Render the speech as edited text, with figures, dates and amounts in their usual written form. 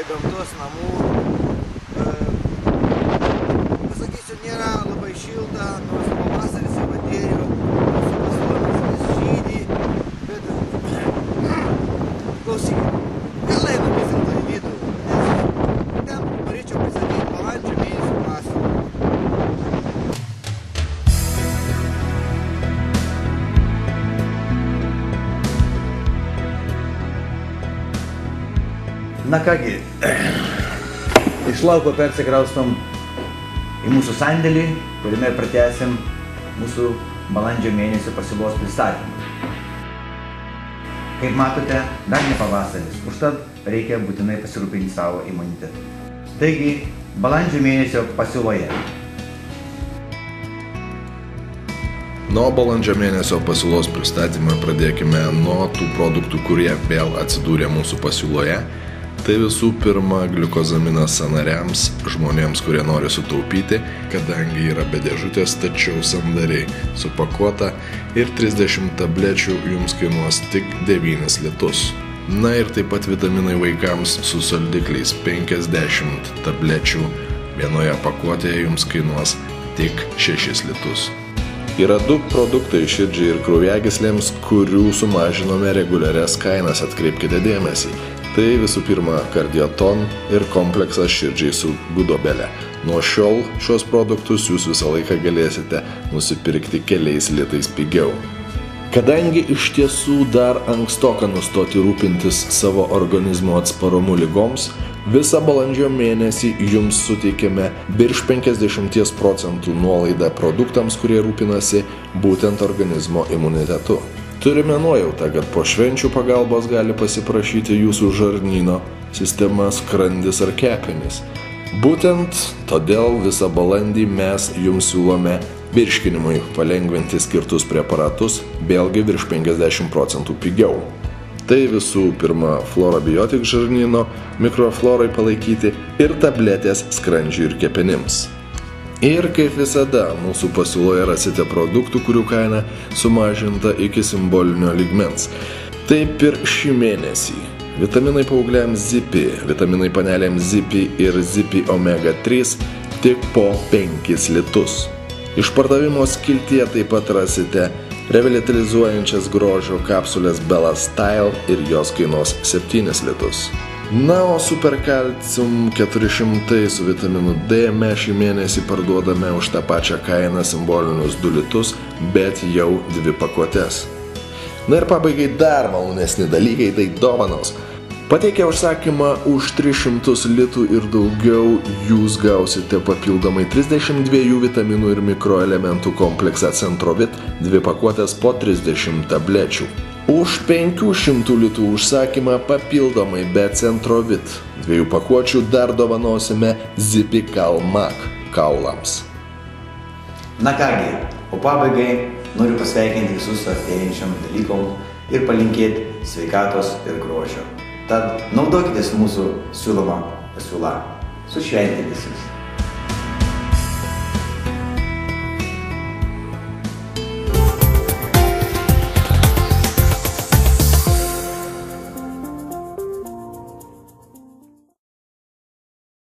gamtos namų. Pasakysiu, nėra labai šilta, nors pavasaris jau atėjo, mūsų pastovis žydi, bet klausykit, gal einam vis dėlto į vidų, nes ten norėčiau pristatyti balandžio mėnesio pasiūlą. Na kągi, iš lauko persikraustom į mūsų sandėlį, kuriame pratęsim mūsų balandžio mėnesio pasiūlos pristatymą. Kaip matote, dar ne pavasaris, užtat reikia būtinai pasirūpinti savo imunitetu. Taigi, balandžio mėnesio pasiūloje. Nuo balandžio mėnesio pasiūlos pristatymą pradėkime nuo tų produktų, kurie vėl atsidūrė mūsų pasiūloje. Tai visų pirma gliukozaminas sąnariams, žmonėms, kurie nori sutaupyti, kadangi yra be dėžutės, tačiau sandariai supakuota ir 30 tablečių jums kainuos tik 9 litus. Na ir taip pat vitaminai vaikams su saldikliais 50 tablečių vienoje pakuotėje jums kainuos tik 6 litus. Yra 2 produktai širdžiai ir kraujagyslėms, kurių sumažinome reguliarias kainas, atkreipkite dėmesį. Tai visų pirma Kardioton ir kompleksas širdžiai su gudobele. Nuo šiol šios produktus jūs visą laiką galėsite nusipirkti keliais litais pigiau. Kadangi iš tiesų dar ankstoka nustoti rūpintis savo organizmo atsparumu ligoms, visą balandžio mėnesį jums suteikėme virš 50% nuolaidą produktams, kurie rūpinasi būtent organizmo imunitetu. Turime nuojautą, kad po švenčių pagalbos gali pasiprašyti jūsų žarnyno sistema, skrandis ar kepenys. Būtent todėl visą balandį mes jums siūlome virškinimui palengvinti skirtus preparatus, vėlgi virš 50% pigiau. Tai visų pirma Florabiotic žarnyno mikroflorai palaikyti ir tabletės skrandžiui ir kepenims. Ir kaip visada, mūsų pasiūloje rasite produktų, kurių kaina sumažinta iki simbolinio lygmens. Taip ir šį mėnesį. Vitaminai paaugliams Zipi, vitaminai panelėms Zipi ir Zipi Omega 3 tik po 5 litus. Išpardavimo skiltyje taip pat rasite revitalizuojančias grožio kapsulės Bella Style ir jos kainuos 7 litus. Na, o Superkalcium 400 su vitaminu D mes šį mėnesį parduodame už tą pačią kainą simbolinius 2 litus, bet jau 2 pakuotes. Na ir pabaigai dar malonesni dalykai, tai dovanos. Pateikę užsakymą už 300 litų ir daugiau, jūs gausite papildomai 32 vitaminų ir mikroelementų kompleksą Centrovit, 2 pakuotės po 30 tablečių. Už 500 litų užsakymą papildomai be Centrovit 2 pakuočių dar dovanosime Zipi Kalmak kaulams. Na kągi, o pabaigai noriu pasveikinti visus artėjančiam dalykom ir palinkėti sveikatos ir grožio. Tad naudokitės mūsų siūloma pasiūla. Su šventėmis visus.